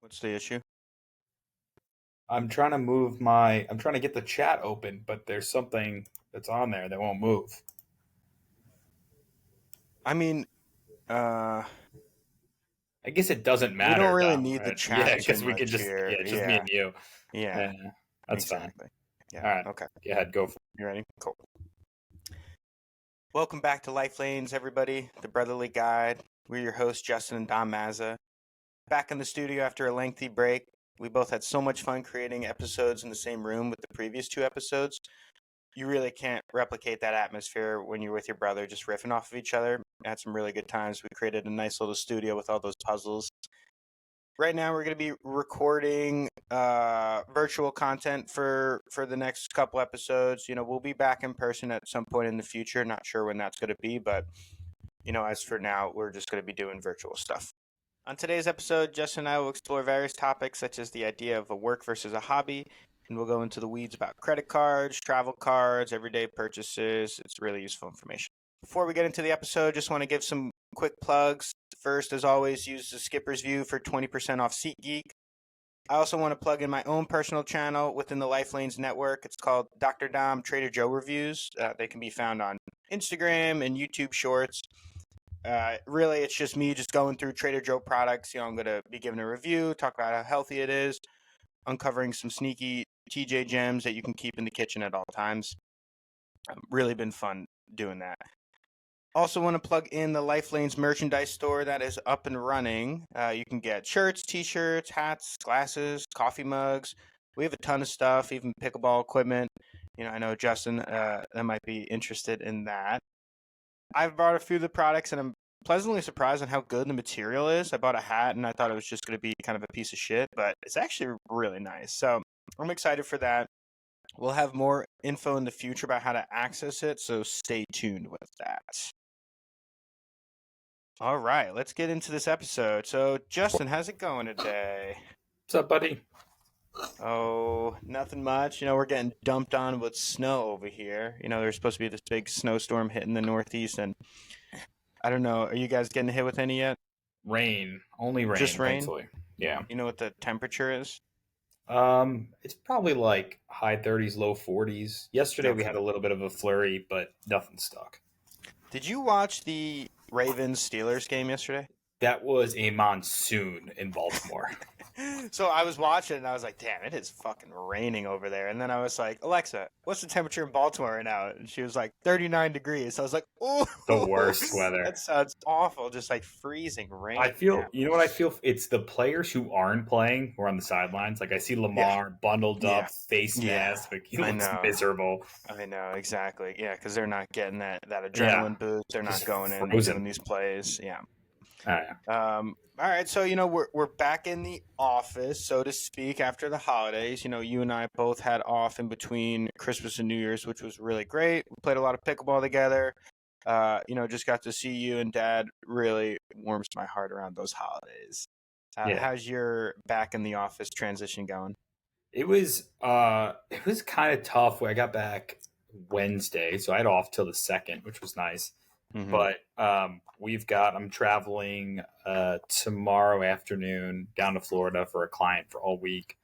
What's the issue? I'm trying to get the chat open, but there's something that's on there that won't move. I mean, I guess it doesn't we don't matter really now, need the right? chat Yeah, too because we could much just, here. it's just me Yeah, and you. yeah, Yeah, that's fine. exactly. Yeah, All right. okay. Go ahead, go for You ready? Cool. Welcome back to Life Lanes, everybody, the Brotherly Guide. We're your hosts, Justin and Don Mazza. Back in the studio after a lengthy break. We both had so much fun creating episodes in the same room with the previous two episodes. You really can't replicate that atmosphere when you're with your brother just riffing off of each other. Had some really good times. We created a nice little studio with all those puzzles. Right now we're going to be recording virtual content for the next couple episodes. We'll be back in person at some point in the future. Not sure when that's going to be, but as for now, we're just going to be doing virtual stuff. On today's episode, Justin and I will explore various topics such as the idea of a work versus a hobby, and we'll go into the weeds about credit cards, travel cards, everyday purchases. It's really useful information. Before we get into the episode, just want to give some quick plugs. First, as always, use the Skipper's View for 20% off SeatGeek. I also want to plug in my own personal channel within the Life Lanes network. It's called Dr. Dom Trader Joe Reviews. They can be found on Instagram and YouTube Shorts. Really, it's just me just going through Trader Joe products. I'm going to be giving a review, talk about how healthy it is, uncovering some sneaky TJ gems that you can keep in the kitchen at all times. Really been fun doing that. Also want to plug in the Life Lanes merchandise store that is up and running. You can get shirts, t-shirts, hats, glasses, coffee mugs. We have a ton of stuff, even pickleball equipment. I know Justin that might be interested in that. I've bought a few of the products, and I'm pleasantly surprised on how good the material is. I bought a hat, and I thought it was just going to be kind of a piece of shit, but it's actually really nice. So I'm excited for that. We'll have more info in the future about how to access it, so stay tuned with that. All right, let's get into this episode. So, Justin, how's it going today? What's up, buddy? Oh, nothing much. We're getting dumped on with snow over here. There's supposed to be this big snowstorm hitting the Northeast, and I don't know. Are you guys getting hit with any yet? Rain. Only rain, Just rain? thankfully. Yeah. You know what the temperature is? It's probably like high 30s, low 40s. Yesterday we Okay. had a little bit of a flurry, but nothing stuck. Did you watch the Ravens-Steelers game yesterday? That was a monsoon in Baltimore. So I was watching and I was like, damn, it is fucking raining over there. And then I was like, Alexa, what's the temperature in Baltimore right now? And she was like, 39 degrees. So I was like, oh, The worst weather. That sounds awful. Just like freezing rain. I feel, you know what I feel? It's the players who aren't playing who are on the sidelines. Like I see Lamar bundled up, face mask, but he looks miserable. I know, exactly. Yeah, because they're not getting that adrenaline boost. They're not going in and doing these plays. Yeah. All right, so we're back in the office, so to speak, after the holidays. You and I both had off in between Christmas and New Year's, which was really great. We played a lot of pickleball together. Just got to see you and Dad. Really warms my heart around those holidays. How's your back in the office transition going? It was kind of tough. I got back Wednesday, so I had off till the 2nd, which was nice. Mm-hmm. But I'm traveling tomorrow afternoon down to Florida for a client for all week.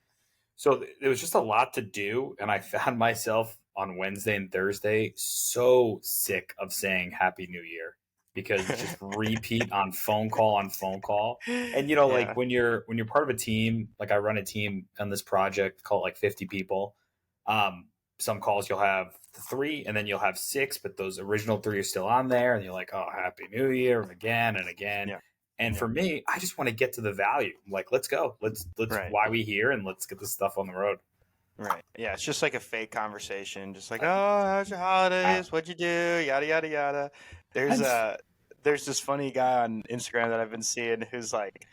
So there was just a lot to do. And I found myself on Wednesday and Thursday so sick of saying Happy New Year because it's just repeat on phone call. And, like when you're part of a team, like I run a team on this project called like 50 people. Some calls you'll have 3 and then you'll have 6, but those original 3 are still on there. And you're like, oh, Happy New Year again and again. Yeah. And for me, I just want to get to the value. I'm like, let's go. Let's why we here and let's get this stuff on the road. Right. Yeah. It's just like a fake conversation. Just like, oh, how's your holidays? What'd you do? Yada, yada, yada. There's this funny guy on Instagram that I've been seeing who's like,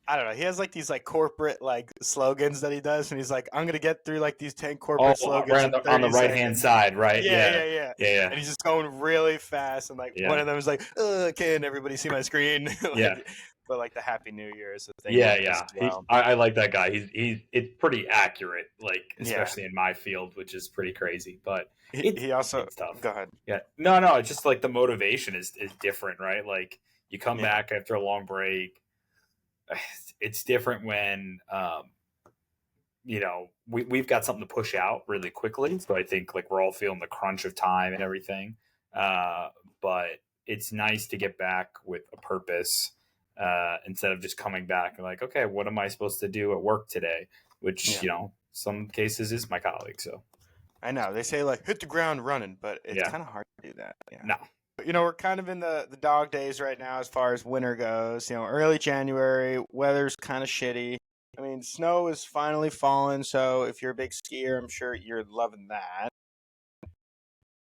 I don't know. He has like these like corporate like slogans that he does, and he's like, "I'm gonna get through like these 10 corporate slogans on the right hand side, right? Yeah. And he's just going really fast, and like one of them is like, "Can everybody see my screen?" But like the Happy New Year is the thing. Yeah. Well. I like that guy. It's pretty accurate, like especially in my field, which is pretty crazy. But he also it's tough. Go ahead. Yeah. No. It's just like the motivation is different, right? Like you come back after a long break. it's different when we've got something to push out really quickly. So I think like we're all feeling the crunch of time and everything. But it's nice to get back with a purpose instead of just coming back and like, okay, what am I supposed to do at work today? Which, some cases is my colleague. So I know they say like hit the ground running, but it's Yeah. kind of hard to do that. Yeah. no, But, we're kind of in the dog days right now as far as winter goes. Early January, weather's kind of shitty. I mean, snow is finally falling, so if you're a big skier, I'm sure you're loving that.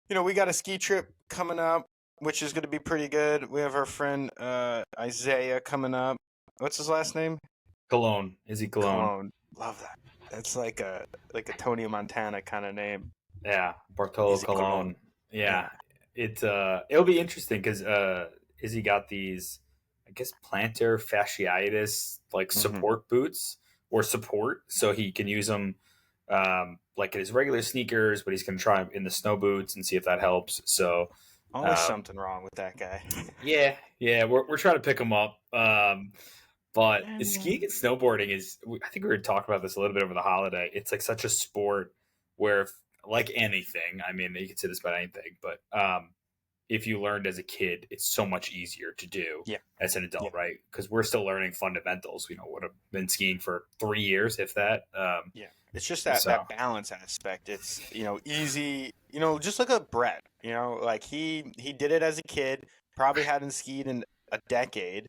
We got a ski trip coming up, which is going to be pretty good. We have our friend Isaiah coming up. What's his last name? Cologne. Is he Cologne? Cologne. Love that. That's like a Tony Montana kind of name. Yeah, Bartolo Easy Cologne. Cologne. Yeah. It'll be interesting because Izzy got these, I guess, plantar fasciitis like support boots or support, so he can use them like in his regular sneakers, but he's going to try 'em in the snow boots and see if that helps. So Always something wrong with that guy. yeah, we're trying to pick him up. But skiing and snowboarding I think we were talking about this a little bit over the holiday. It's like such a sport where, like anything, I mean, you can say this about anything, but if you learned as a kid, it's so much easier to do as an adult, right? Because we're still learning fundamentals. Would have been skiing for 3 years, if that. It's just that balance aspect. It's easy. Just look at Brett. Like he did it as a kid. Probably hadn't skied in a decade,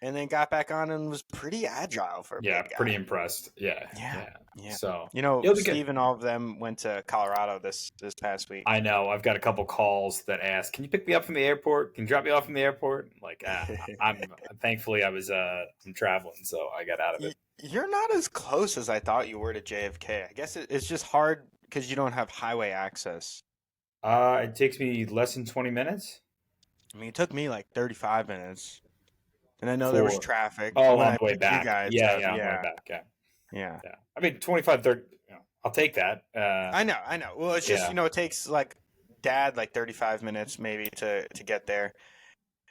and then got back on and was pretty agile for a big guy. Pretty impressed. Yeah. So Steve and all of them went to Colorado this past week. I know. I've got a couple calls that ask, "Can you pick me up from the airport? Can you drop me off from the airport?" Like, I'm thankfully I'm traveling, so I got out of it. You're not as close as I thought you were to JFK. I guess it's just hard because you don't have highway access. It takes me less than 20 minutes. I mean, it took me like 35 minutes. And I know there was traffic. Oh, on the way back. On the way back. Yeah. I mean, 25, 30, I'll take that. I know. Well, it's just, it takes like Dad like 35 minutes maybe to get there.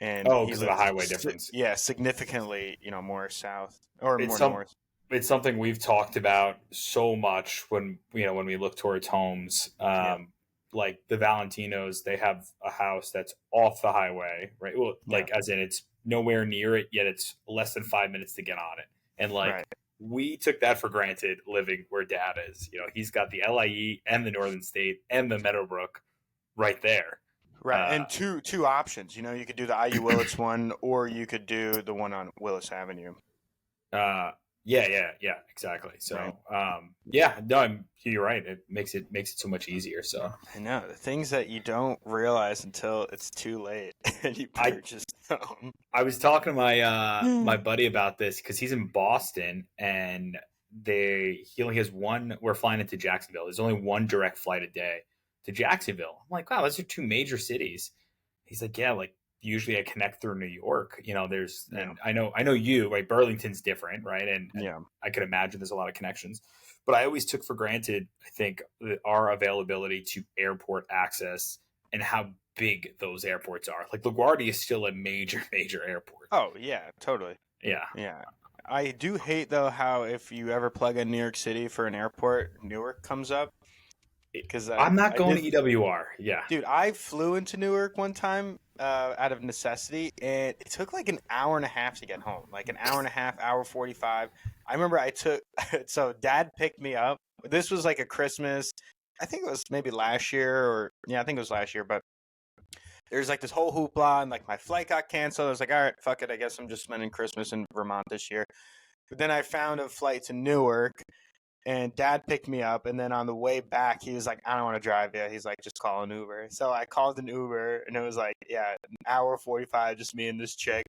And because of the highway difference. Yeah, significantly, more south or more north. It's something we've talked about so much when we look towards homes. Like the Valentinos, they have a house that's off the highway, right? Well, as in it's nowhere near it, yet it's less than 5 minutes to get on it. And we took that for granted living where Dad is. He's got the LIE and the Northern State and the Meadowbrook right there. Right, and two options. You could do the IU Willits one, or you could do the one on Willis Avenue. Yeah, exactly. So, you're right. It makes it so much easier. So I know the things that you don't realize until it's too late, and you purchase them. I was talking to my my buddy about this because he's in Boston, and he only has one. We're flying into Jacksonville. There's only one direct flight a day to Jacksonville. I'm like, wow, those are two major cities. He's like, yeah, like. Usually I connect through New York, and I know you, right? Burlington's different, right? And I could imagine there's a lot of connections, but I always took for granted, I think, our availability to airport access and how big those airports are. Like LaGuardia is still a major airport. Oh yeah, totally. Yeah. I do hate though how if you ever plug in New York City for an airport, Newark comes up. Because I'm not going to EWR. Yeah, dude, I flew into Newark one time out of necessity, and it took like an hour and a half to get home. Like an hour and a half, hour 45. I remember so Dad picked me up. This was like a Christmas. I think it was maybe last year, I think it was last year. But there's like this whole hoopla, and like my flight got canceled. I was like, all right, fuck it. I guess I'm just spending Christmas in Vermont this year. But then I found a flight to Newark. And Dad picked me up, and then on the way back, he was like, I don't want to drive yet. He's like, just call an Uber. So I called an Uber, and it was like, an hour 45, just me and this chick.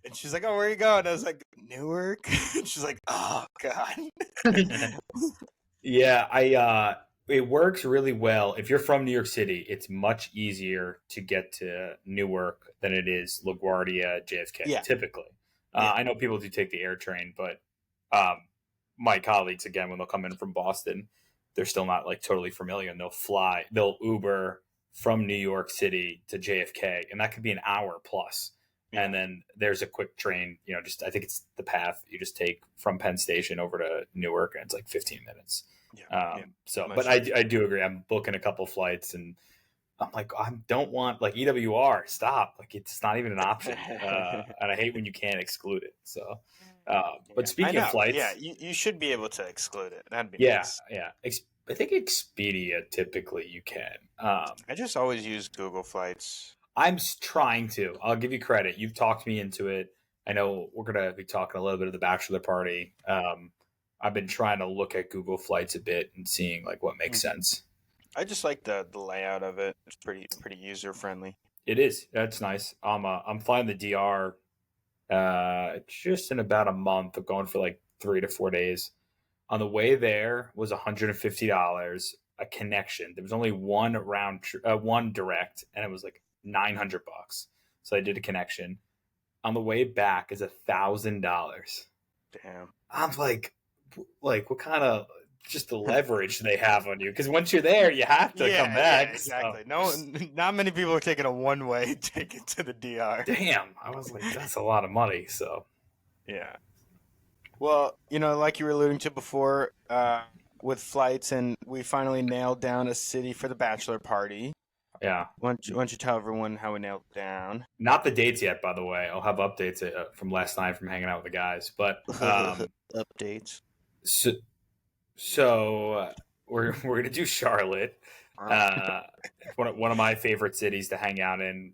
And she's like, oh, where are you going? I was like, Newark? And she's like, oh, God. Yeah, it works really well. If you're from New York City, it's much easier to get to Newark than it is LaGuardia, JFK, typically. I know people do take the air train, but my colleagues, again, when they'll come in from Boston, they're still not like totally familiar, and they'll Uber from New York City to JFK, and that could be an hour plus. and then there's a quick train. Just I think it's the path you just take from Penn Station over to Newark, and it's like 15 minutes. But I do agree. I'm booking a couple flights, and I'm like, I don't want like EWR. Stop! Like it's not even an option, and I hate when you can't exclude it. So, but speaking of flights, you should be able to exclude it. That'd be nice. Yeah. I think Expedia typically you can. I just always use Google Flights. I'm trying to. I'll give you credit. You've talked me into it. I know we're gonna be talking a little bit of the bachelor party. I've been trying to look at Google Flights a bit and seeing like what makes sense. I just like the layout of it. It's pretty user friendly. It is. That's nice. I'm flying the DR just in about a month. I'm going for like 3 to 4 days. On the way there was $150 a connection. There was only one one direct, and it was like $900. So I did a connection. On the way back is $1,000. Damn. I'm like what kind of just the leverage they have on you? Because once you're there, you have to come back. Yeah, exactly. So. Not many people are taking a one-way ticket to the DR. Damn, I was like, that's a lot of money. So, yeah. Well, like you were alluding to before, with flights, and we finally nailed down a city for the bachelor party. Yeah. Why don't you tell everyone how we nailed it down? Not the dates yet, by the way. I'll have updates from last night from hanging out with the guys. But updates. So we're gonna do Charlotte, one of my favorite cities to hang out in.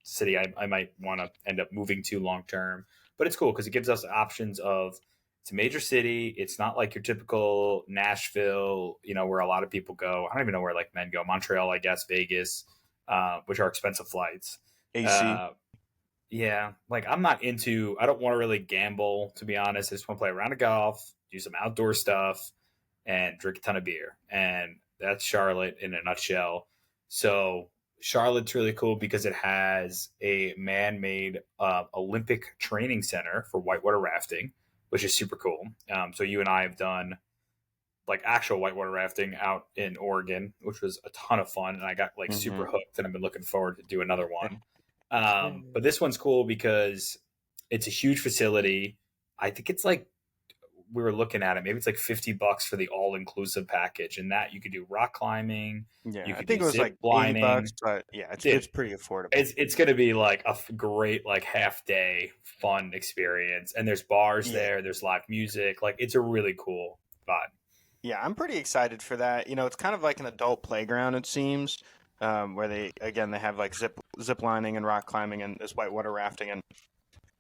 City I might want to end up moving to long term, but it's cool because it gives us options of it's a major city. It's not like your typical Nashville, where a lot of people go. I don't even know where like men go. Montreal, I guess, Vegas, which are expensive flights. AC. Yeah, like I don't want to really gamble, to be honest. I just want to play a round of golf, do some outdoor stuff, and drink a ton of beer. And that's Charlotte in a nutshell. So Charlotte's really cool because it has a man-made Olympic training center for whitewater rafting, which is super cool. So you and I have done like actual whitewater rafting out in Oregon, which was a ton of fun. And I got like super hooked, and I've been looking forward to do another one. But this one's cool because it's a huge facility. I think it's like, we were looking at it, maybe it's like $50 for the all-inclusive package, and that you could do rock climbing. Yeah, I think it was like $80, but yeah, it's pretty affordable. It's going to be like a great like half-day fun experience, and there's bars there, there's live music, like it's a really cool vibe. Yeah, I'm pretty excited for that. It's kind of like an adult playground, it seems, where they have like zip lining and rock climbing and this whitewater rafting, and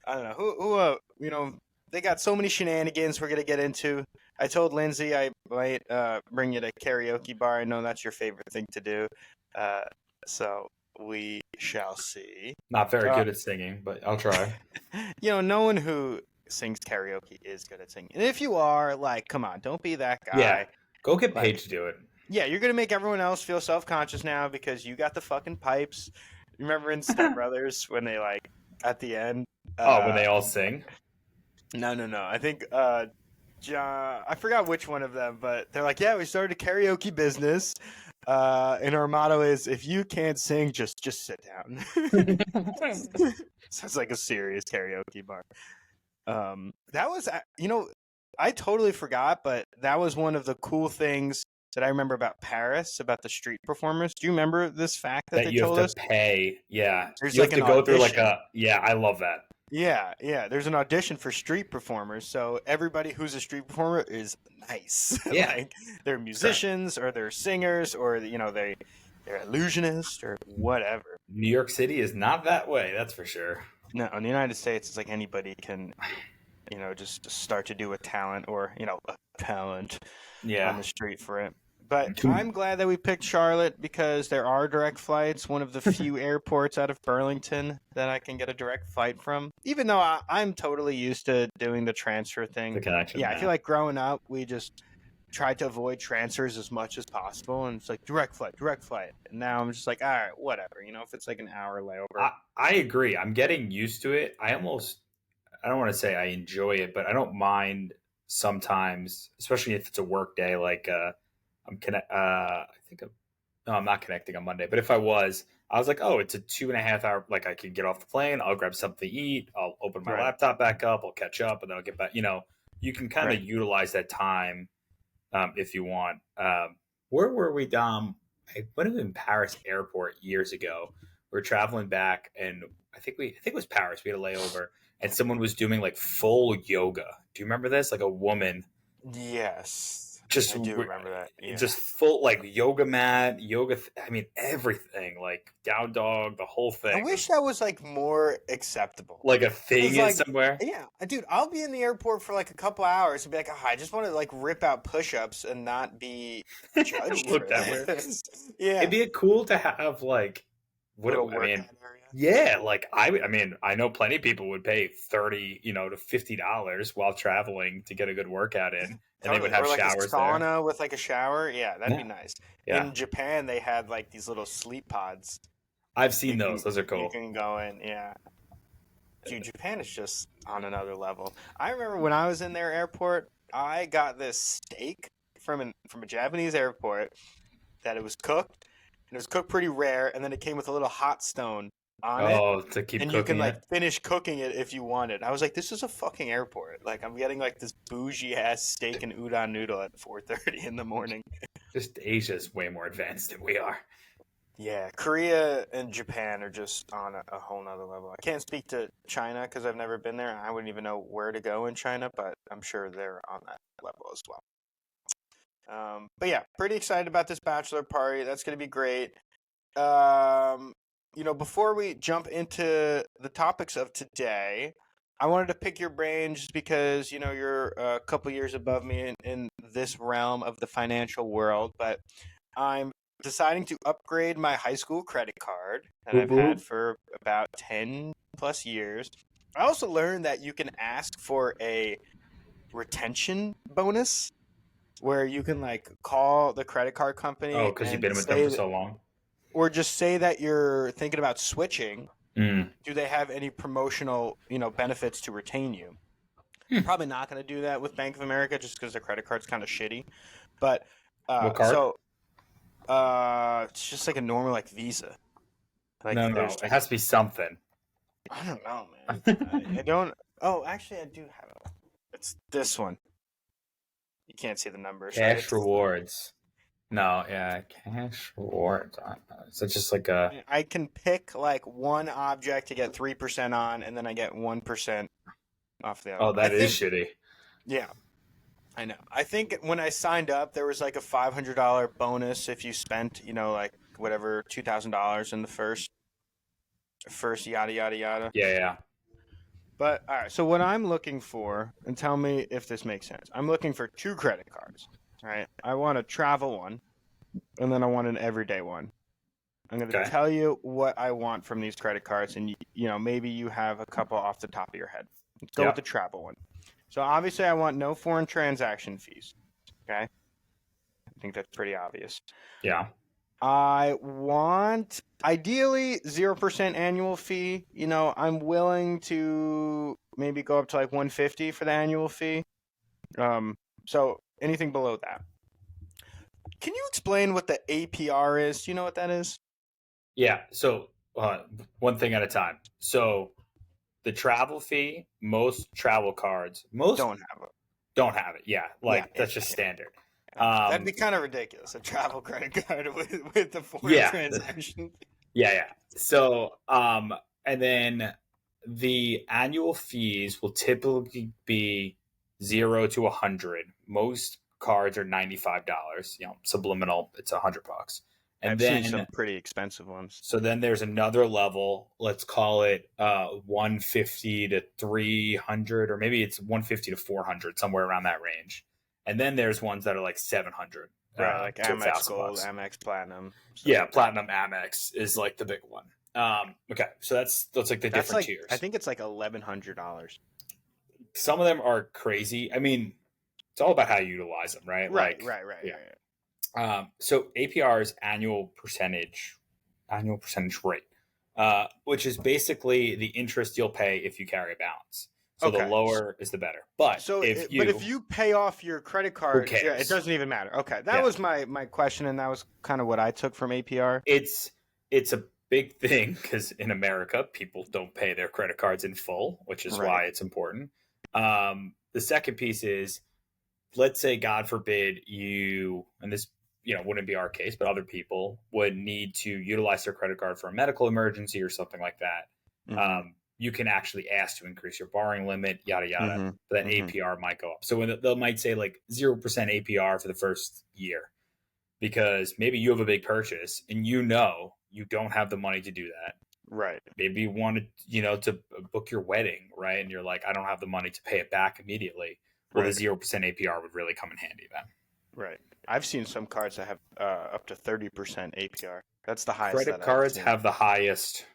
I don't know who they got so many shenanigans we're going to get into. I told Lindsay I might bring you to karaoke bar. I know that's your favorite thing to do. So we shall see. Not very good at singing, but I'll try. No one who sings karaoke is good at singing. And if you are, like, come on, don't be that guy. Yeah, go get paid to do it. Yeah, you're going to make everyone else feel self-conscious now because you got the fucking pipes. Remember in Step Brothers when they, like, at the end? When they all sing? No. I think John, I forgot which one of them, but they're like, yeah, we started a karaoke business. And our motto is, if you can't sing, just sit down. Sounds like a serious karaoke bar. That was, I totally forgot, but that was one of the cool things that I remember about Paris, about the street performers. Do you remember this fact that they told us? You have to pay. Yeah. There's you like have to go through like I love that. Yeah. There's an audition for street performers, so everybody who's a street performer is nice. Yeah, like they're musicians or they're singers or they're illusionists or whatever. New York City is not that way, that's for sure. No, in the United States, it's like anybody can, just start to do a talent or a talent on the street for it. But I'm glad that we picked Charlotte because there are direct flights. One of the few airports out of Burlington that I can get a direct flight from. Even though I'm totally used to doing the transfer thing. The connection. Yeah, I feel like growing up, we just tried to avoid transfers as much as possible. And it's like direct flight. And now I'm just like, all right, whatever. If it's like an hour layover. I agree. I'm getting used to it. I don't want to say I enjoy it, but I don't mind sometimes, especially if it's a work day, like I'm not connecting on Monday, but if I was, I was like, oh, it's a 2.5 hour. Like I can get off the plane, I'll grab something to eat, I'll open my Right. laptop back up, I'll catch up, and then I'll get back. You can kind of Right. utilize that time if you want. Where were we, Dom? I went to in Paris airport years ago. We were traveling back, and I think it was Paris. We had a layover, and someone was doing like full yoga. Do you remember this? Like a woman, Yes, just I do remember that. Yeah. just full like yoga mat, yoga. I mean everything, like down dog, the whole I thing. It wish was that was like more acceptable. like a thing Cause is like, somewhere. yeah, dude, I'll be in the airport for like a couple hours and be like, oh, I just want to like rip out push-ups and not be judged for Look that way. this. Yeah, It'd be cool to have like little I mean, workout area. yeah, like I mean, I know plenty of people would pay $30, to $50 while traveling to get a good workout in, and they would Totally. have Or like a showers there. sauna with like a shower. Yeah, that'd be Yeah, nice. yeah, In Japan, they had like these little sleep pods. I've seen You those. can Those are you cool. can go in. Yeah. Dude, Japan is just on another level. I remember when I was in their airport, I got this steak from a Japanese airport that it was cooked, and it was cooked pretty rare, and then it came with a little hot stone on it, Oh, to keep and you can cooking like it, finish cooking it if you wanted. I was like, this is a fucking airport. Like I'm getting like this bougie ass steak and udon noodle at 4:30 in the morning. just Asia's way more advanced than we are. Yeah, Korea and Japan are just on a whole nother level. I can't speak to China because I've never been there. I wouldn't even know where to go in China, but I'm sure they're on that level as well. But yeah, pretty excited about this bachelor party. That's going to be great. Before we jump into the topics of today, I wanted to pick your brain just because, you're a couple years above me in this realm of the financial world, but I'm deciding to upgrade my high school credit card that Boop, I've had boop. for about 10 plus years. I also learned that you can ask for a retention bonus where you can like call the credit card Oh, company because you've and been with them say for that, so long. or just say that you're thinking about switching. Mm. Do they have any promotional, benefits to retain you? Hmm. Probably not going to do that with Bank of America just because their credit card's kind of shitty. But What card? it's just like a normal like Visa. Like No, there's it has to be something. I don't know, man. I don't. Oh, actually, I do have it. It's this one. You can't see the numbers, right? Cash rewards. No, yeah, cash rewards. So just like a. I can pick like one object to get 3% on, and then I get 1% off the other Oh, one. that is shitty. Yeah, I know. I think when I signed up, there was like a $500 bonus if you spent, like whatever $2,000 in the first yada yada yada. Yeah, yeah. But all right, so what I'm looking for, and tell me if this makes sense. I'm looking for two credit cards. Right? I want a travel one, and then I want an everyday one. I'm going to Okay. tell you what I want from these credit cards, and maybe you have a couple off the top of your head. Let's go Yeah. with the travel one. So obviously, I want no foreign transaction fees. Okay, I think that's pretty obvious. Yeah. I want ideally 0% annual fee. I'm willing to maybe go up to like 150 for the annual fee. So anything below that. Can you explain what the APR is? Do you know what that is? Yeah. So one thing at a time. So the travel fee, most travel cards, most Don't have it. don't have it. Yeah. Like Yeah, that's just yeah. standard. That'd be kind of ridiculous. A travel credit card with the foreign Yeah. transaction. Yeah, yeah. So, and then the annual fees will typically be 0 to 100. Most cards are $95. Subliminal, it's $100. And I've then seen some pretty expensive ones. so then there's another level. Let's call it 150 to 300, or maybe it's 150 to 400, somewhere around that range. And then there's ones that are like 700. Right, like to Amex $1,000 Gold, bucks. Amex Platinum. Yeah, like Platinum Amex is like the big one. Okay, so that's like the different like, tiers. I think it's like $1,100. Some of them are crazy. I mean, it's all about how you utilize them, right? Right. Yeah. So APR is annual percentage rate, which is basically the interest you'll pay if you carry a balance. So Okay. the lower is the better. But if you pay off your credit card, cares? yeah, it doesn't even matter. Okay, that Yeah. was my question, and that was kind of what I took from APR. it's a big thing, because in America, people don't pay their credit cards in full, which is Right. why it's important. The second piece is, let's say, God forbid, and this, wouldn't be our case, but other people would need to utilize their credit card for a medical emergency or something like that. Mm-hmm. You can actually ask to increase your borrowing limit, yada, yada. Mm-hmm. But that Mm-hmm. APR might go up. So when they might say like 0% APR for the first year, because maybe you have a big purchase and you don't have the money to do that. Right. Maybe you wanted, to book your wedding, right? And you're like, I don't have the money to pay it back immediately. Well, Right. the 0% APR would really come in handy then. Right. I've seen some cards that have up to 30% APR. That's the highest Credit that I've cards seen. have the highest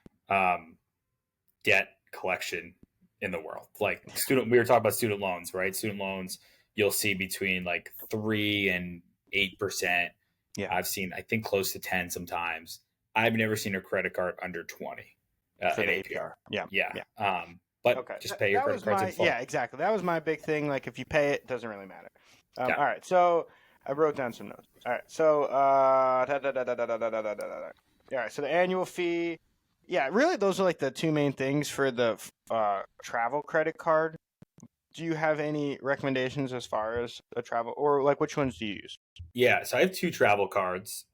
debt collection in the world. Like we were talking about student loans, right? Student loans, you'll see between like 3 and 8%. Yeah. I've seen, I think, close to 10 sometimes. I've never seen a credit card under 20 For in the APR. Yeah. Yeah. But Okay. just pay your credit cards in full. Yeah, exactly. That was my big thing. Like, if you pay it, it doesn't really matter. Yeah. All right. So I wrote down some notes. All right. So, all right. So the annual fee. Yeah, really, those are like the two main things for the travel credit card. Do you have any recommendations as far as a travel, or like which ones do you use? Yeah, so I have 2 travel cards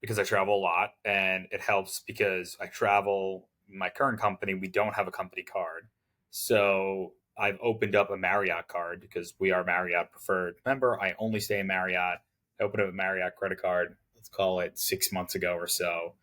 because I travel a lot, and it helps because I travel. My current company, we don't have a company card, so I've opened up a Marriott card because we are Marriott preferred member. I only stay in Marriott. I opened up a Marriott credit card. Let's call it 6 months ago or so.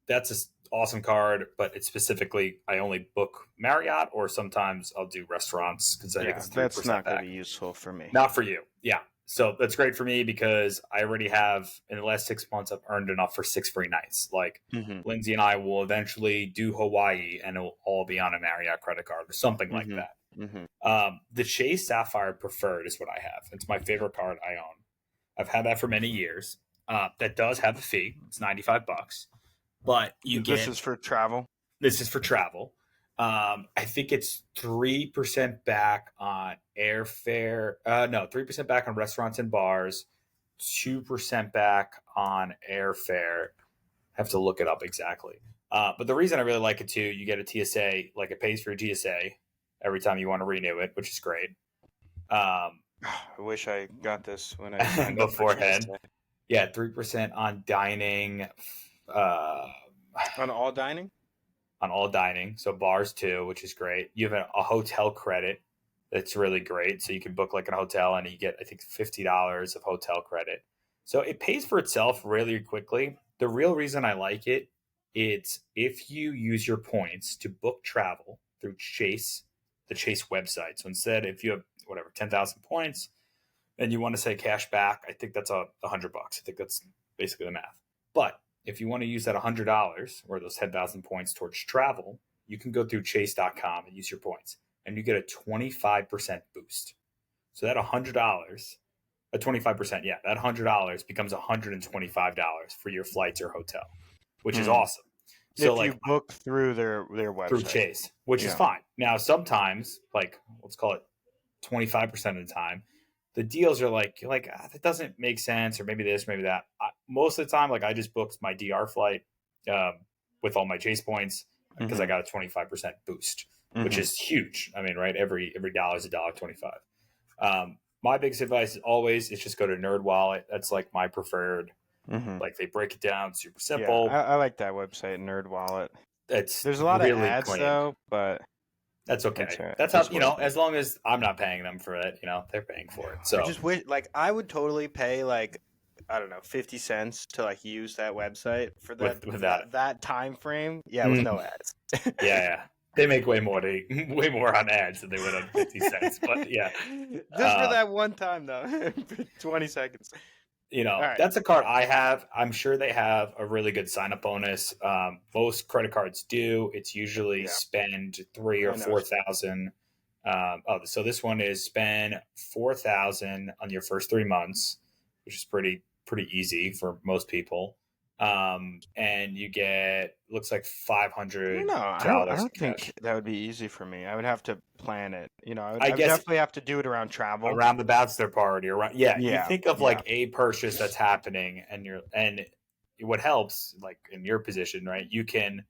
That's an awesome card, but it's specifically, I only book Marriott, or sometimes I'll do restaurants because I think it's 3% that's not going to back. be useful for me. Not for you. Yeah. So that's great for me because I already have, in the last 6 months, I've earned enough for 6 free nights. Like Lindsay and I will eventually do Hawaii, and it'll all be on a Marriott credit card or something like that. The Chase Sapphire Preferred is what I have. It's my favorite card I own. I've had that for many years. That does have a fee. It's $95, but This is for travel. This is for travel. I think it's 3% back on airfare. No, 3% back on restaurants and bars, 2% back on airfare. I have to look it up exactly. But the reason I really like it too, you get a TSA, like it pays for your TSA every time you want to renew it, which is great. I wish I got this when I signed beforehand. Up yeah, 3% on dining. On all dining? On all dining, so bars too, which is great. You have a hotel credit that's really great, so you can book like a hotel and you get, I think, $50 of hotel credit. So it pays for itself really quickly. The real reason I like it, it's if you use your points to book travel through Chase, the Chase website. So instead, if you have 10,000 points and you want to say cash back, I think that's $100. I think that's basically the math. But if you want to use that $100 or those 10,000 points towards travel, you can go through chase.com and use your points, and you get a 25% boost. So that $100, a 25%, yeah, that $100 becomes $125 for your flights or hotel, which is awesome. So if you book through their website. Through Chase, which is fine. Now, sometimes, like, let's call it 25% of the time, the deals are like that doesn't make sense, or maybe this, maybe that. Most of the time, like, I just booked my DR flight with all my Chase points because I got a 25% boost, which is huge. I mean, right? Every dollar is $1.25. My biggest advice is always just go to NerdWallet. That's like my preferred. Like, they break it down super simple. Yeah, I like that website, NerdWallet. There's a lot really of ads clean. Though, but that's okay. That's how, as long as I'm not paying them for it, they're paying for it. So I just wish, like, I would totally pay, like, I don't know, 50 cents to, like, use that website for that time frame. Yeah, with no ads. Yeah. They make way more on ads than they would on 50 cents. But yeah. Just for that one time, though. 20 seconds. Right. That's a card I have. I'm sure they have a really good sign-up bonus. Most credit cards do. It's usually spend 3,000 or 4,000. So this one is spend 4,000 on your first 3 months, which is pretty easy for most people. And you get, looks like $500. No, I don't think that would be easy for me. I would have to plan it. I would definitely have to do it around travel, around the bachelor party, around. Yeah. You think of like a purchase that's happening, and what helps, like in your position, right? You can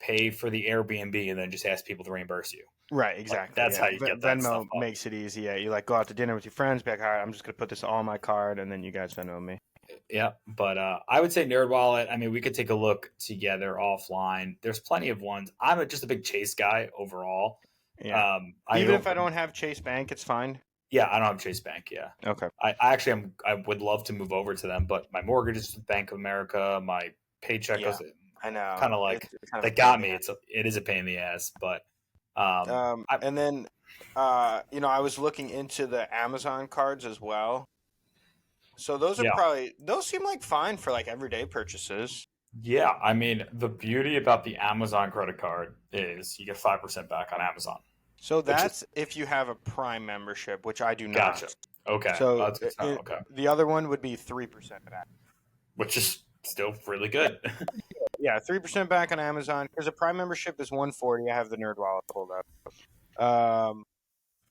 pay for the Airbnb and then just ask people to reimburse you. Right, Like exactly. that's Yeah, how you get that stuff Venmo up. makes it easy. Yeah, you like go out to dinner with your friends, be like, all right, I'm just gonna put this all on my card, and then you guys Venmo me. Yeah, but I would say NerdWallet. I mean, we could take a look together offline. There's plenty of ones. Just a big Chase guy overall. Yeah, I even if don't. I don't have Chase Bank, it's fine. Yeah, I don't have Chase Bank. Yeah, Okay. I actually am. I would love to move over to them, but my mortgage is with Bank of America. My paycheck Yeah, goes I know. kind of like It's kind of they a pain in got the me. ass. It is a pain in the ass, but I And then, I was looking into the Amazon cards as well. So yeah. those seem like fine for like everyday purchases. Yeah, I mean, the beauty about the Amazon credit card is you get 5% back on Amazon, So which is that's if you have a Prime membership, which I do gotcha. not. Okay, So that's good to know. Okay, the other one would be 3% back. which is still really good. Yeah, 3% back on Amazon because a Prime membership is 140. I have the Nerd Wallet pulled up.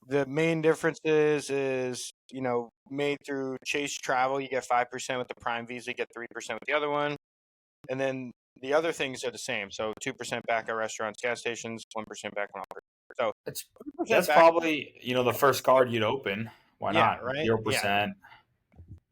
The main difference is made through Chase Travel, you get 5% with the Prime Visa, you get 3% with the other one, and then the other things are the same. So 2% back at restaurants, gas stations, 1% back on all. So That's 3% that's back. probably the first card you'd open. Why Yeah, not right. zero Yeah, percent?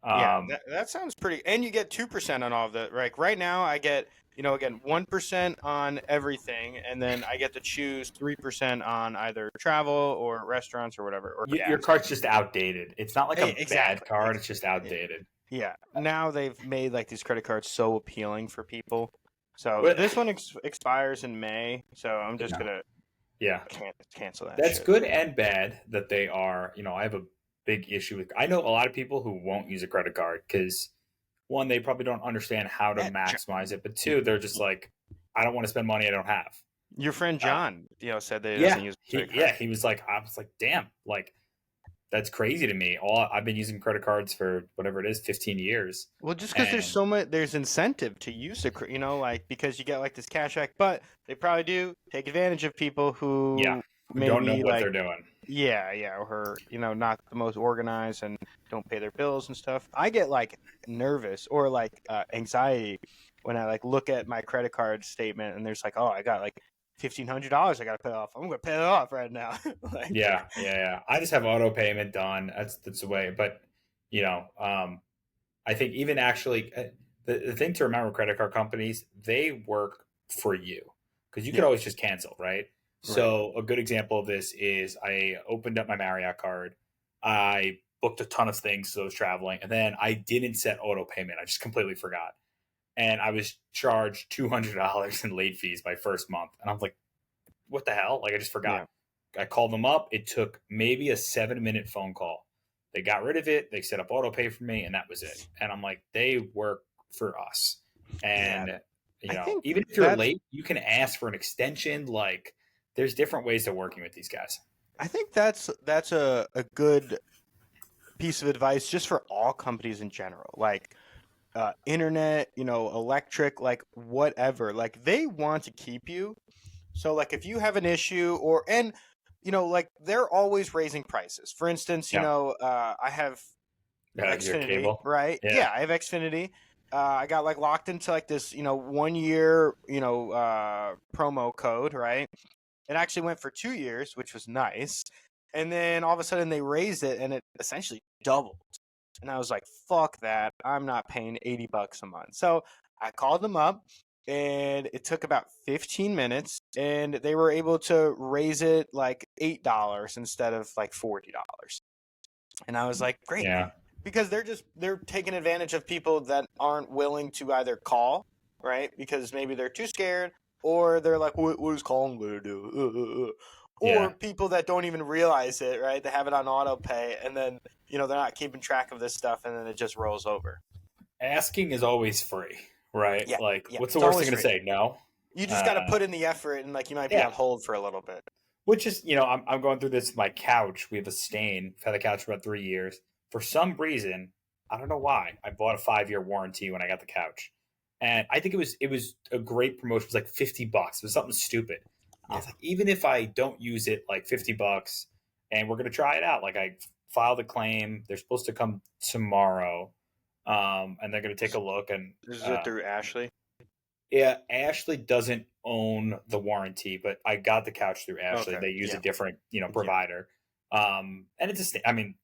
yeah. Um, That sounds pretty. And you get 2% on all of the. Like right now, I get again 1% on everything, and then I get to choose 3% on either travel or restaurants or whatever or your gas. card's just outdated. It's not like a bad Exactly. card. It's just outdated. Yeah. Now they've made like these credit cards so appealing for people. So But this one expires in May. So I'm just yeah, gonna yeah. cancel that That's shit. good and bad that they are. I have a big issue with. I know a lot of people who won't use a credit card because one, they probably don't understand how to maximize it, but two, they're just like, I don't want to spend money I don't have. Your friend Uh, John, said that he yeah, doesn't use credit card. he was like, I was like, damn, like that's crazy to me. All I've been using credit cards for whatever it is, 15 years, Well, just because there's and so much, there's incentive to use the, like because you get like this cash back, but they probably do take advantage of people yeah, who who don't know maybe what like they're doing. yeah, or not the most organized and don't pay their bills and stuff. I get like nervous or like anxiety when I like look at my credit card statement and there's like, oh, I got like $1,500 I got to pay off. I'm gonna pay it off right now. Like, Yeah. I just have auto payment done. That's the way. But you know, I think even actually, the thing to remember, credit card companies, they work for you because you could yeah, always just cancel, right? right, So a good example of this is I opened up my Marriott card. I booked a ton of things, so I was traveling, and then I didn't set auto payment. I just completely forgot, and I was charged $200 in late fees my first month, and I was like, "What the hell?" Like I just forgot. yeah, I called them up. It took maybe a 7-minute phone call. They got rid of it. They set up auto pay for me, and that was it. And I'm like, they work for us. yeah. And I think even if you're that's late, you can ask for an extension. Like, there's different ways to working with these guys. I think that's a good piece of advice just for all companies in general. Like internet, electric, like whatever. Like they want to keep you. So like if you have an issue like they're always raising prices. For instance, Yeah, I have your Xfinity, cable. right? Yeah, Yeah, I have Xfinity. I got like locked into like this, 1 year, promo code, right? It actually went for 2 years, which was nice. And then all of a sudden they raised it and it essentially doubled. And I was like, fuck that. I'm not paying $80 a month. So I called them up and it took about 15 minutes and they were able to raise it like $8 instead of like $40. And I was like, great. yeah, Because they're taking advantage of people that aren't willing to either call, right? Because maybe they're too scared or they're like, what is calling going to do? Or yeah. people that don't even realize it, right? They have it on auto pay and then, they're not keeping track of this stuff and then it just rolls over. Asking is always free, right? Yeah. Like, Yeah. what's the It's worst thing always going to free. say? No. You just got to Uh, put in the effort and like you might be yeah. on hold for a little bit. Which is, I'm going through this with my couch. We have a stain. I've had the couch for about 3 years. For some reason, I don't know why. I bought a 5-year warranty when I got the couch, and I think it was a great promotion. It was like $50. It was something stupid. I Yeah. was like, even if I don't use it, like $50, and we're gonna try it out. Like I filed a claim. They're supposed to come tomorrow. and they're going to take a look. And Is it through Ashley? yeah, Ashley doesn't own the warranty, but I got the couch through Ashley. Okay. They use a Yeah. different, Yeah. provider. And it's just, I mean,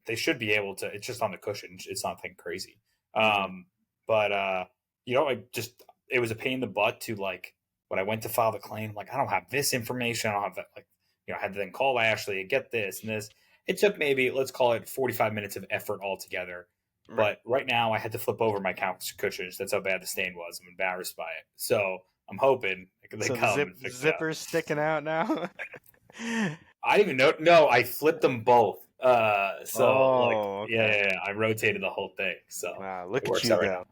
they should be able to. It's just on the cushion. It's nothing crazy. But it was a pain in the butt to like when I went to file the claim. Like I don't have this information. I don't have that. Like I had to then call Ashley and get this and this. It took maybe let's call it 45 minutes of effort altogether. Right. But right now I had to flip over my couch cushions. That's how bad the stain was. I'm embarrassed by it. So I'm hoping they So come the and fix it up. zipper's sticking out now. I didn't even know. No, I flipped them both. Okay. Yeah, I rotated the whole thing. So wow, look it at works you out right go. now.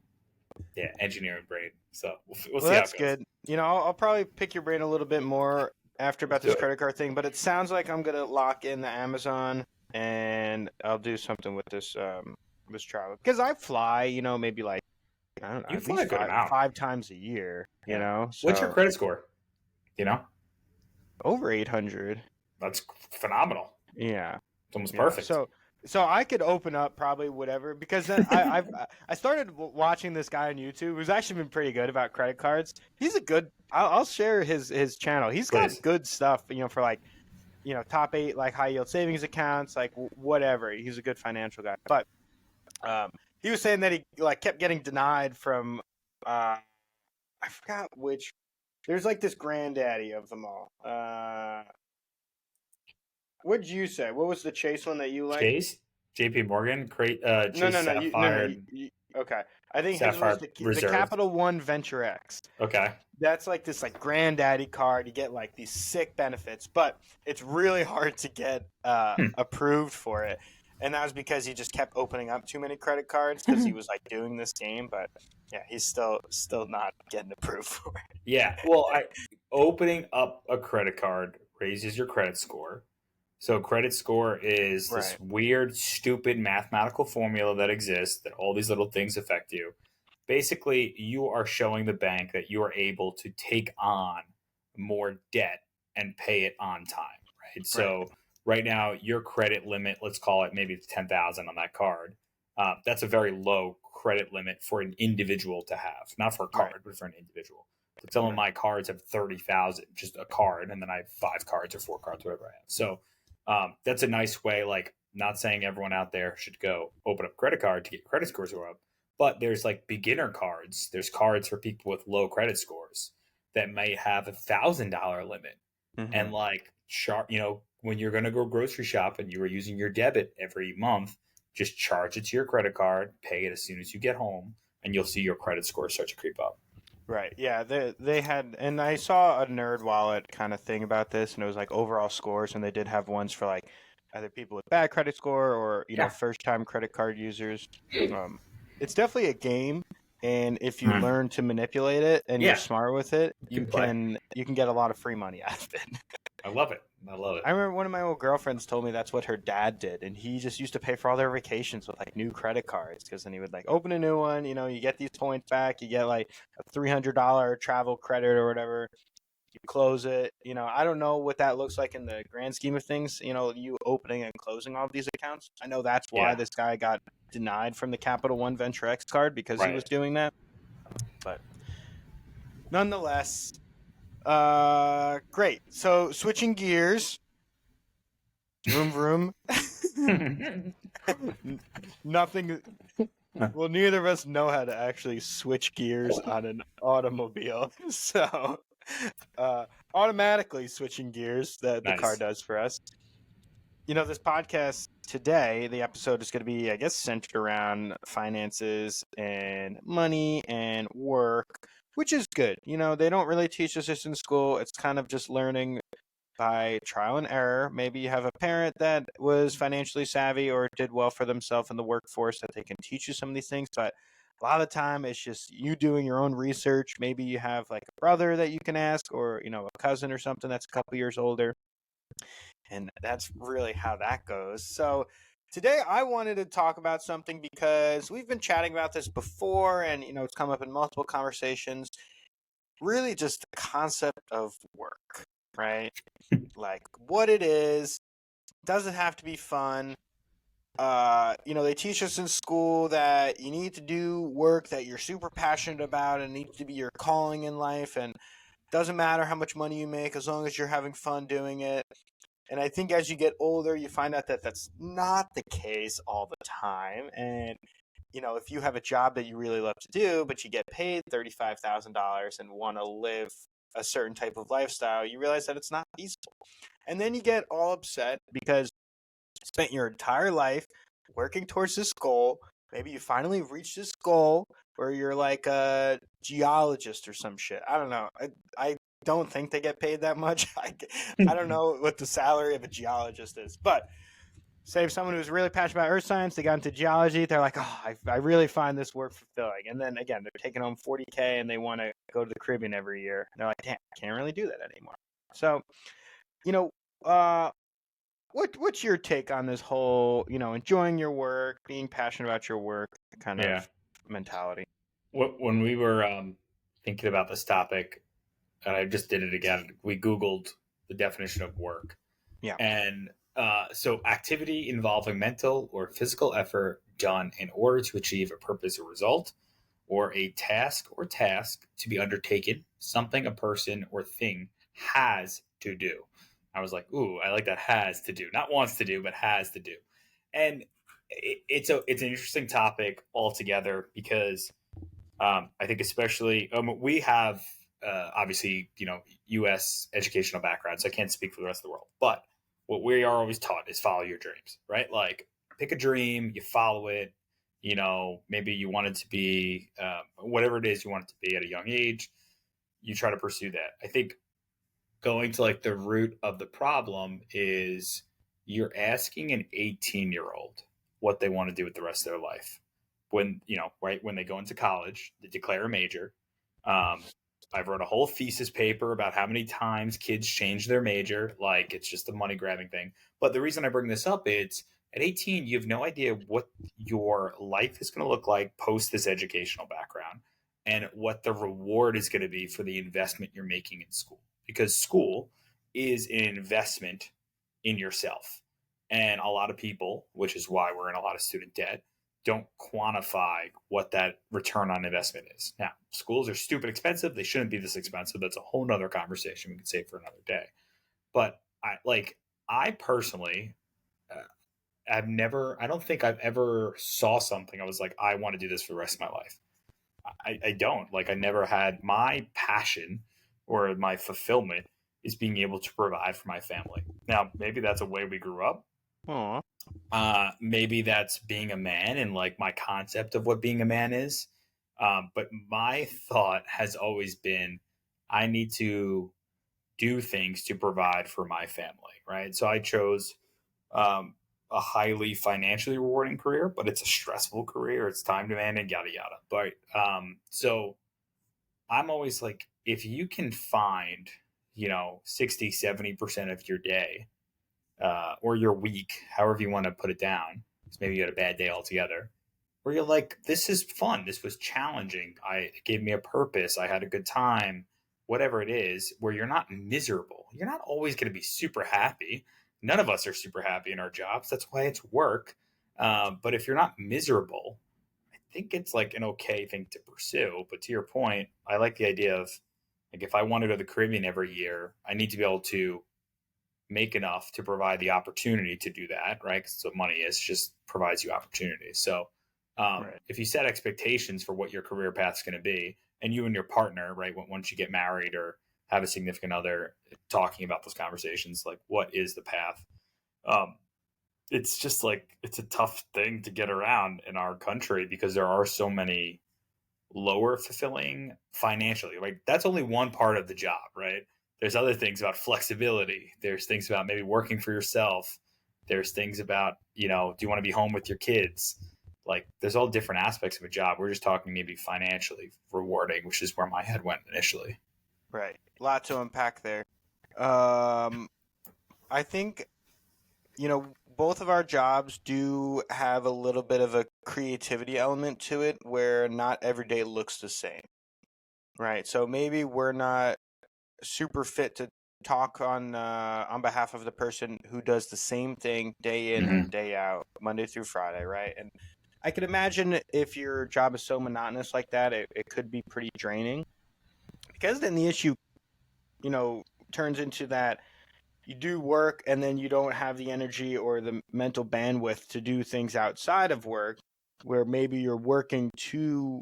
Yeah, engineering brain. So we'll Well, see how that's it goes. good. I'll probably pick your brain a little bit more after about Let's this do it. credit card thing, but it sounds like I'm gonna lock in the Amazon and I'll do something with this this travel because I fly. Maybe like I don't know, You at fly least a good amount. five times a year. Yeah. So What's your credit score? over 800. That's phenomenal. Yeah. It's almost perfect. So I could open up probably whatever because then I started watching this guy on YouTube who's actually been pretty good about credit cards. He's a good. I'll share his channel. He's got good stuff. For like, top 8 like high yield savings accounts, like whatever. He's a good financial guy. But he was saying that he like kept getting denied from I forgot which. There's like this granddaddy of them all. What'd you say? What was the Chase one that you liked? Chase, J.P. Morgan, Chase No. Sapphire. Okay, I think his Sapphire was the Reserve. Capital One Venture X. Okay. That's like this like granddaddy card. You get like these sick benefits, but it's really hard to get approved for it. And that was because he just kept opening up too many credit cards because he was like doing this game. But yeah, he's still not getting approved for it. Yeah. Well, opening up a credit card raises your credit score. So credit score is this weird, stupid mathematical formula that exists that all these little things affect you. Basically, you are showing the bank that you are able to take on more debt and pay it on time, right? So right now, your credit limit, let's call it maybe it's 10,000 on that card. That's a very low credit limit for an individual to have, not for a card, but for an individual. So some of my cards have 30,000, just a card, and then I have 5 cards or 4 cards, whatever I have. So that's a nice way. Like, not saying everyone out there should go open up a credit card to get credit scores go up. But there's like beginner cards. There's cards for people with low credit scores that may have $1,000 limit. And like, when you're going to go grocery shop and you are using your debit every month, just charge it to your credit card, pay it as soon as you get home, and you'll see your credit score start to creep up. Right. Yeah. They had, and I saw a Nerd Wallet kind of thing about this, and it was like overall scores, and they did have ones for like either people with bad credit score or first time credit card users. It's definitely a game, and if you learn to manipulate it and you're smart with it, you can get a lot of free money out of it. I love it. I remember one of my old girlfriends told me that's what her dad did, and he just used to pay for all their vacations with like new credit cards because then he would like open a new one. You get these points back, you get like a $300 travel credit or whatever. You close it. I don't know what that looks like in the grand scheme of things. You opening and closing all of these accounts. I know that's why this guy got denied from the Capital One Venture X card because he was doing that. But nonetheless, great. So switching gears, vroom vroom. Nothing. Well, neither of us know how to actually switch gears on an automobile, so automatically switching gears that the car does for us. This podcast today, the episode is going to be, I guess, centered around finances and money and work, which is good. They don't really teach us this in school. It's kind of just learning by trial and error. Maybe you have a parent that was financially savvy or did well for themselves in the workforce that they can teach you some of these things. But a lot of the time, it's just you doing your own research. Maybe you have like a brother that you can ask or, a cousin or something that's a couple years older. And that's really how that goes. So today I wanted to talk about something because we've been chatting about this before and, it's come up in multiple conversations. Really just the concept of work, right? Like what it is. Does it have to be fun? they teach us in school that you need to do work that you're super passionate about and needs to be your calling in life, and doesn't matter how much money you make as long as you're having fun doing it. And I think as you get older, you find out that that's not the case all the time. And if you have a job that you really love to do, but you get paid $35,000 and want to live a certain type of lifestyle, you realize that it's not feasible. And then you get all upset because you spent your entire life working towards this goal. Maybe you finally reached this goal where you're like a geologist or some shit. I don't know. I don't think they get paid that much. I don't know what the salary of a geologist is, but say if someone who's really passionate about earth science, they got into geology, they're like, oh, I really find this work fulfilling. And then again, they're taking home 40K and they want to go to the Caribbean every year. And they're like, I can't really do that anymore. So, you know, uh, what's your take on this whole, enjoying your work, being passionate about your work kind Yeah. of mentality? When we were thinking about this topic, and I just did it again, we Googled the definition of work. Yeah. And so activity involving mental or physical effort done in order to achieve a purpose or result, or a task or task to be undertaken, something a person or thing has to do. I was like, ooh, I like that, has to do, not wants to do, but has to do. And it's an interesting topic altogether because I think especially we have obviously U.S. educational background, so I can't speak for the rest of the world. But what we are always taught is follow your dreams, right? Like pick a dream, you follow it. Maybe you want it to be whatever it is you want it to be at a young age. You try to pursue that. I think going to like the root of the problem is you're asking an 18-year-old what they want to do with the rest of their life when right when they go into college, they declare a major. I've wrote a whole thesis paper about how many times kids change their major, like it's just a money grabbing thing. But the reason I bring this up is at 18 you have no idea what your life is going to look like post this educational background and what the reward is going to be for the investment you're making in school, because school is an investment in yourself. And a lot of people, which is why we're in a lot of student debt, don't quantify what that return on investment is. Now, schools are stupid expensive. They shouldn't be this expensive. That's a whole nother conversation we could save for another day. But I personally, I don't think I've ever saw something I was like, I want to do this for the rest of my life. I don't. Like, I never had my passion or my fulfillment is being able to provide for my family. Now, maybe that's a way we grew up. Aw. Maybe that's being a man and like my concept of what being a man is. But my thought has always been I need to do things to provide for my family, right? So I chose a highly financially rewarding career, but it's a stressful career. It's time demanding, yada, yada. But so I'm always like, if you can find, 60, 70% of your day or your week, however you want to put it down, because maybe you had a bad day altogether, where you're like, this is fun. This was challenging. It gave me a purpose. I had a good time, whatever it is, where you're not miserable. You're not always going to be super happy. None of us are super happy in our jobs. That's why it's work. But if you're not miserable, I think it's like an okay thing to pursue. But to your point, I like the idea of like, if I want to go to the Caribbean every year, I need to be able to make enough to provide the opportunity to do that, right? Because what money is just provides you opportunities. So Right. if you set expectations for what your career path is going to be, and you and your partner, right, once you get married or have a significant other, talking about those conversations, like what is the path? Um, it's just like it's a tough thing to get around in our country because there are so many lower fulfilling financially. Like that's only one part of the job, right? There's other things about flexibility. There's things about maybe working for yourself. There's things about, do you want to be home with your kids? Like there's all different aspects of a job. We're just talking maybe financially rewarding, which is where my head went initially. Right. Lot to unpack there. Um, I think both of our jobs do have a little bit of a creativity element to it where not every day looks the same. Right. So maybe we're not super fit to talk on behalf of the person who does the same thing day in Mm-hmm. and day out, Monday through Friday, right? And I can imagine if your job is so monotonous like that, it could be pretty draining. Because then the issue, turns into that you do work and then you don't have the energy or the mental bandwidth to do things outside of work, where maybe you're working to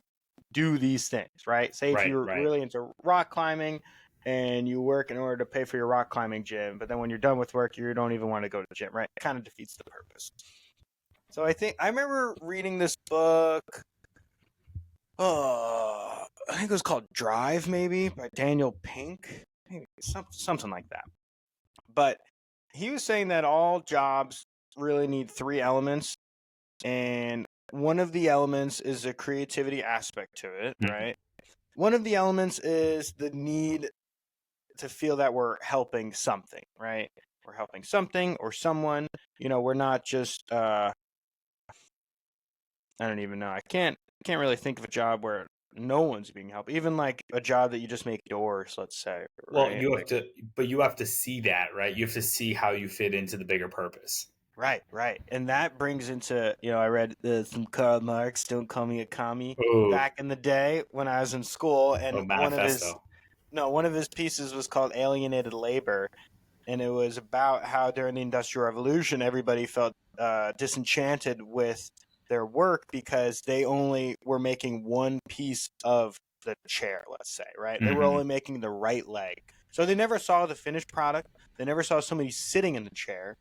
do these things, right? Say if Right, you're right. really into rock climbing and you work in order to pay for your rock climbing gym, but then when you're done with work, you don't even want to go to the gym, right? It kind of defeats the purpose. So I remember reading this book. I think it was called Drive, maybe by Daniel Pink, maybe something like that. But he was saying that all jobs really need three elements, and one of the elements is a creativity aspect to it, Mm-hmm. right? One of the elements is the need to feel that we're helping something, right? We're helping something or someone. We're not just I don't even know. I can't really think of a job where no one's being helped. Even like a job that you just make doors, let's say, Well, right? Like you have to see that, right? You have to see how you fit into the bigger purpose. right, right. And that brings into, I read some Karl Marx, Don't Call Me a Commie, Oh, back in the day when I was in school. oh, And manifesto. one of his pieces was called Alienated Labor. And it was about how during the Industrial Revolution, everybody felt disenchanted with their work because they only were making one piece of the chair, let's say, right? They were Mm-hmm. only making the right leg. So they never saw the finished product. They never saw somebody sitting in the chair.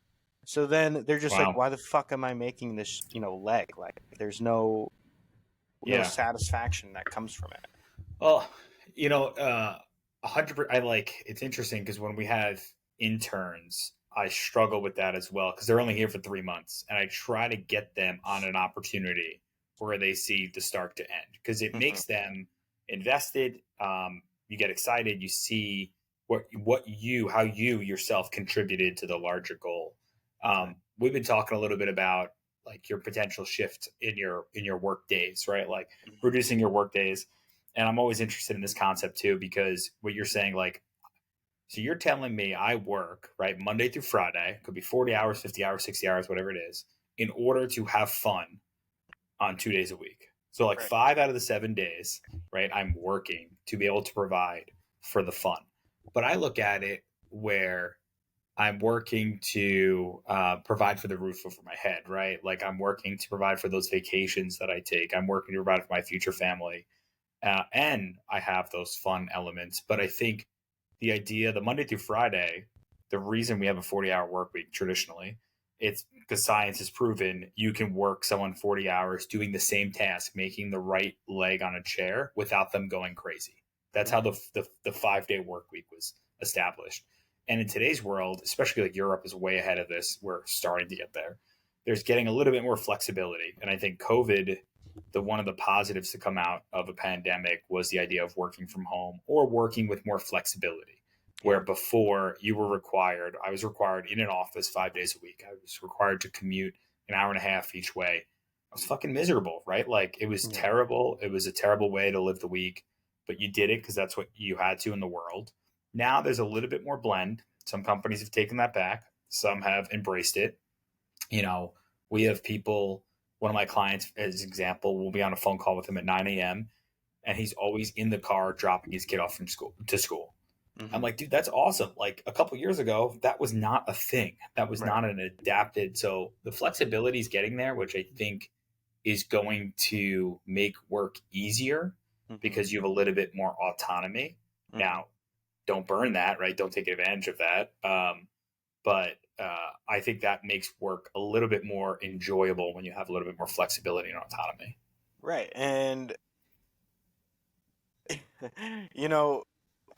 So then they're just like, Wow. why the fuck am I making this, leg? Like there's no Yeah. satisfaction that comes from it. Well, 100. I like. It's interesting because when we have interns, I struggle with that as well because they're only here for 3 months, and I try to get them on an opportunity where they see the start to end because it Hmm. makes them invested. You get excited. You see how you yourself contributed to the larger goal. Right. We've been talking a little bit about like your potential shift in your work days, right? Like Hmm. reducing your work days. And I'm always interested in this concept too, because what you're saying, like, so you're telling me I work, right, Monday through Friday, could be 40 hours, 50 hours, 60 hours, whatever it is, in order to have fun on 2 days a week. So, like, Right. 5 out of the 7 days, right, I'm working to be able to provide for the fun. But I look at it where I'm working to provide for the roof over my head, right? Like, I'm working to provide for those vacations that I take. I'm working to provide for my future family, and I have those fun elements. But I think the Monday through Friday, the reason we have a 40-hour work week traditionally, it's because science has proven you can work someone 40 hours doing the same task, making the right leg on a chair without them going crazy. That's how Hmm. the 5 day work week was established. And in today's world, especially like Europe is way ahead of this, we're starting to get there. There's getting a little bit more flexibility. And I think COVID, the one of the positives to come out of a pandemic was the idea of working from home or working with more flexibility. Yeah. Where before I was required in an office 5 days a week. I was required to commute an hour and a half each way. I was fucking miserable, right? Like it was Yeah. terrible. It was a terrible way to live the week, but you did it because that's what you had to in the world. Now there's a little bit more blend. Some companies have taken that back. Some have embraced it. You know, we have people, one of my clients, as an example, will be on a phone call with him at 9 a.m. and he's always in the car dropping his kid off from school to school. I'm Hmm. like, dude, that's awesome. Like a couple years ago, that was not a thing. That was Right. not an adapted. So the flexibility is getting there, which I think is going to make work easier Hmm. because you have a little bit more autonomy. Hmm. Now, don't burn that, right? Don't take advantage of that. But I think that makes work a little bit more enjoyable when you have a little bit more flexibility and autonomy. Right. And you know,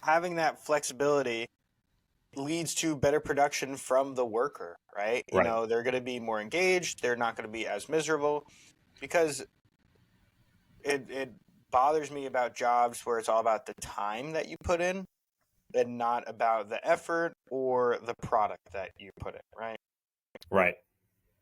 having that flexibility leads to better production from the worker, right? Right. They're going to be more engaged, they're not going to be as miserable because it bothers me about jobs where it's all about the time that you put in and not about the effort or the product that you put in, right? Right.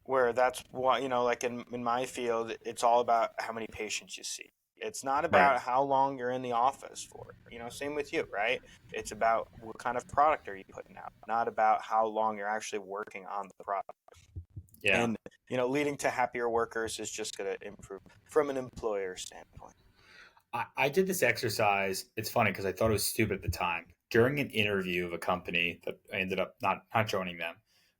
Where that's why, like in my field, it's all about how many patients you see. It's not Right. about how long you're in the office for. Same with you, right? It's about what kind of product are you putting out, not about how long you're actually working on the product. Yeah. And, leading to happier workers is just going to improve from an employer standpoint. I did this exercise. It's funny because I thought it was stupid at the time. During an interview of a company that I ended up not joining them,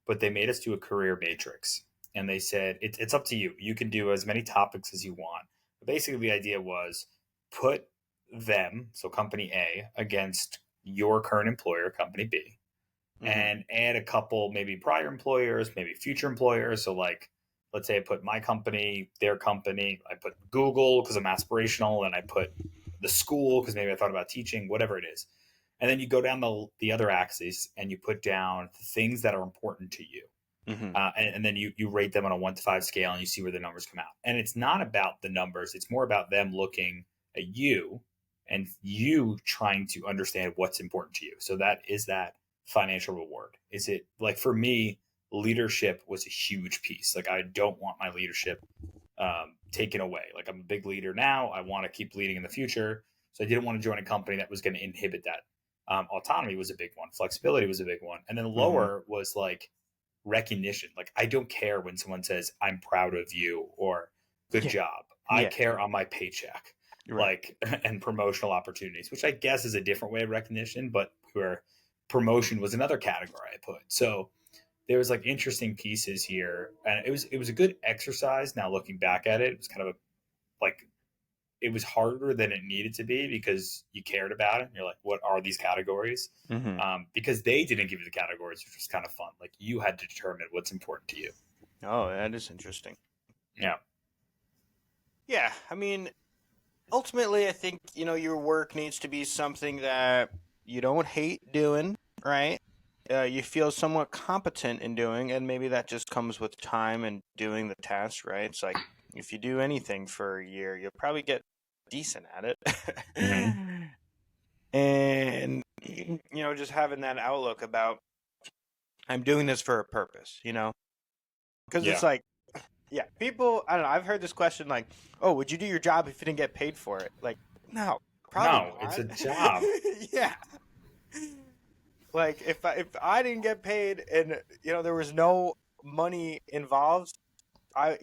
but they made us do a career matrix. And they said, it's up to you. You can do as many topics as you want. But basically, the idea was put them, so company A, against your current employer, company B, Mm-hmm. and add a couple maybe prior employers, maybe future employers. So like let's say I put my company, their company, I put Google because I'm aspirational, and I put the school because maybe I thought about teaching, whatever it is. And then you go down the other axis and you put down the things that are important to you. Mm-hmm. And then you rate them on a 1 to 5 scale and you see where the numbers come out. And it's not about the numbers, it's more about them looking at you and you trying to understand what's important to you. So that financial reward. Is it like for me, leadership was a huge piece. Like I don't want my leadership taken away. Like I'm a big leader now. I want to keep leading in the future. So I didn't want to join a company that was going to inhibit that. Autonomy was a big one. Flexibility was a big one. And then Mm-hmm. lower was like recognition. Like I don't care when someone says I'm proud of you or good Yeah. job. I Yeah. care on my paycheck, Right. like and promotional opportunities, which I guess is a different way of recognition, but where promotion was another category I put. So there was like interesting pieces here, and it was a good exercise. Now looking back at it, it was kind of like it was harder than it needed to be because you cared about it. And you're like, what are these categories? Mm-hmm. Because they didn't give you the categories, which was kind of fun. Like you had to determine what's important to you. Oh, that is interesting. Yeah. Yeah, I mean, ultimately, I think, your work needs to be something that you don't hate doing, right? You feel somewhat competent in doing, and maybe that just comes with time and doing the task, right? It's like if you do anything for a year, you'll probably get decent at it. Mm-hmm. And, just having that outlook about I'm doing this for a purpose, Because it's Yeah. like, yeah, people, I don't know, I've heard this question like, oh, would you do your job if you didn't get paid for it? Like, no, probably No, it's not. a job. Yeah. Like if I didn't get paid and there was no money involved, I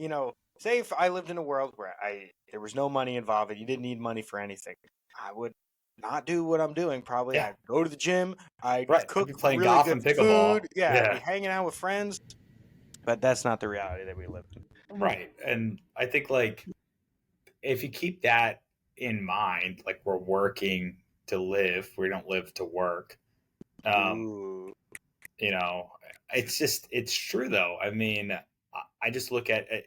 say if I lived in a world where I there was no money involved and you didn't need money for anything, I would not do what I'm doing. Probably Yeah. I'd go to the gym, I'd Right. I'd cook be playing really golf good and pickleball. food. Yeah, I'd be Yeah. hanging out with friends, but that's not the reality that we live in. Right. And I think like if you keep that in mind, like we're working to live, we don't live to work. Um, Ooh. you know, it's true though. I mean, I just look at it,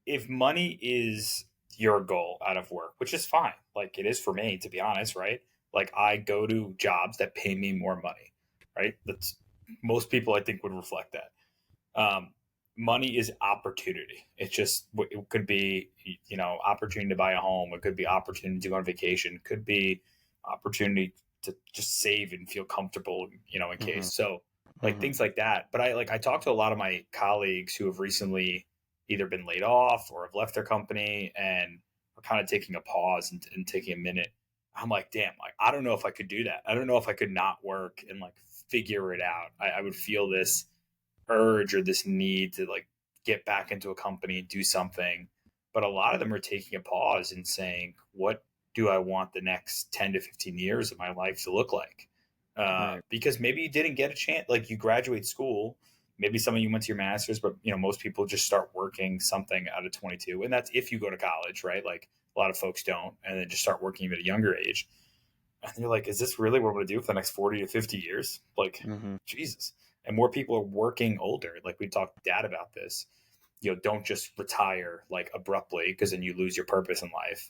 if money is your goal out of work, which is fine, like it is for me, to be honest, right? Like I go to jobs that pay me more money, right? That's most people I think would reflect that. Um, Money is opportunity. It's just it could be opportunity to buy a home. It could be opportunity to go on vacation. It could be opportunity to just save and feel comfortable. In Mm-hmm. case so like Mm-hmm. things like that. But I talked to a lot of my colleagues who have recently either been laid off or have left their company and are kind of taking a pause and taking a minute. I'm like, damn, like I don't know if I could do that. I don't know if I could not work and like figure it out. I would feel this urge or this need to like get back into a company and do something. But a lot of them are taking a pause and saying, what do I want the next 10 to 15 years of my life to look like? Right. Because maybe you didn't get a chance, like you graduate school, maybe some of you went to your master's, but most people just start working something out of 22. And that's if you go to college, right? Like a lot of folks don't, and then just start working at a younger age. And you're like, is this really what I'm going to do for the next 40 to 50 years? Like, Mm-hmm. Jesus. And more people are working older. Like we talked to Dad about this. Don't just retire like abruptly because then you lose your purpose in life.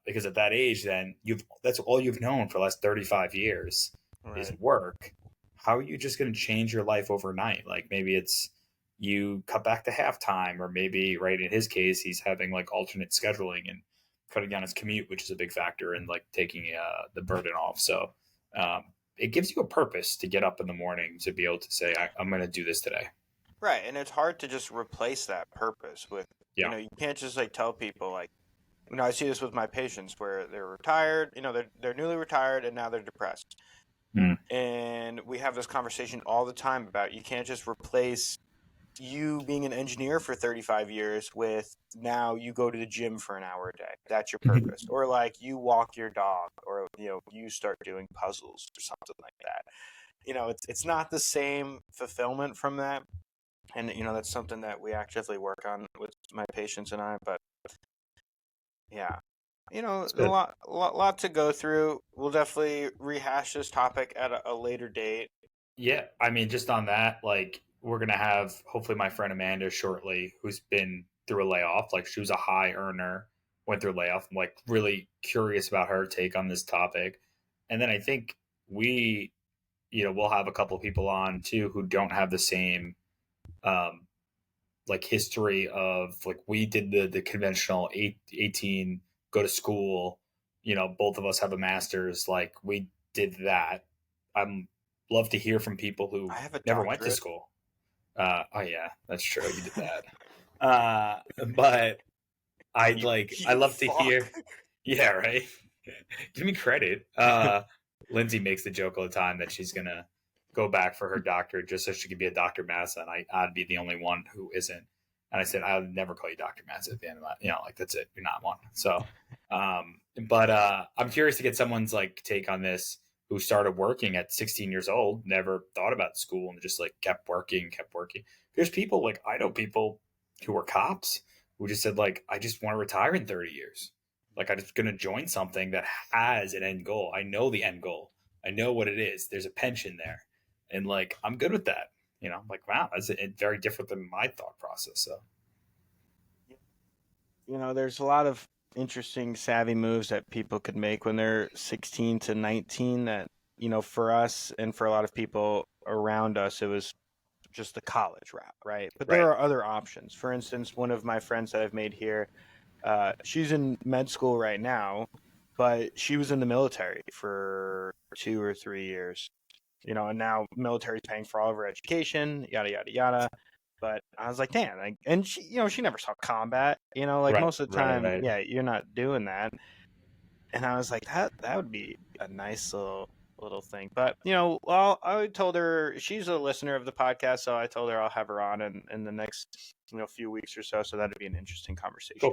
Because at that age, then that's all you've known for the last 35 years is Right. work. How are you just going to change your life overnight? Like maybe it's you cut back to halftime, or maybe right in his case, he's having like alternate scheduling and cutting down his commute, which is a big factor in like taking the burden off. So um, it gives you a purpose to get up in the morning to be able to say, I'm going to do this today. Right, and it's hard to just replace that purpose with, Yeah. you can't just like tell people like, I see this with my patients where they're retired, they're newly retired and now they're depressed. Mm. And we have this conversation all the time about you can't just replace you being an engineer for 35 years with now you go to the gym for an hour a day. That's your purpose. Or like you walk your dog or you start doing puzzles or something like that. It's not the same fulfillment from that. And that's something that we actively work on with my patients and I, but yeah. It's A good. lot to go through. We'll definitely rehash this topic at a later date. Yeah, I mean, just on that, like we're gonna have hopefully my friend Amanda shortly, who's been through a layoff. Like she was a high earner, went through a layoff. I'm like really curious about her take on this topic. And then I think we, we'll have a couple of people on too who don't have the same um like history of like we did the conventional 18 go to school, both of us have a master's, like we did that. I'm love to hear from people I who have a never went to doctorate. school. Oh yeah, that's true, you did that. But I'd like I You love to fuck. hear. Yeah, right. Give me credit. Lindsay makes the joke all the time that she's gonna go back for her doctorate just so she could be a Dr. Massa, and I'd be the only one who isn't. And I said I would never call you Dr. Massa at the end of that. Like that's it. You're not one. So, but I'm curious to get someone's like take on this who started working at 16 years old, never thought about school, and just like kept working, kept working. There's people like I know people who were cops who just said like I just want to retire in 30 years. Like I'm just going to join something that has an end goal. I know the end goal. I know what it is. There's a pension there, and like I'm good with that. Like wow, that's very different than my thought process. So There's a lot of interesting, savvy moves that people could make when they're 16 to 19 that, for us and for a lot of people around us, it was just the college route, right? But there right, are other options. For instance, one of my friends that I've made here, she's in med school right now, but she was in the military for 2 or 3 years, and now military's paying for all of her education, yada, yada, yada. But I was like, damn, like, and she never saw combat, like right, most of the right, time, right. yeah, you're not doing that. And I was like, that would be a nice little thing. But well, I told her she's a listener of the podcast, so I told her I'll have her on in the next few weeks or so. So that'd be an interesting conversation. Cool.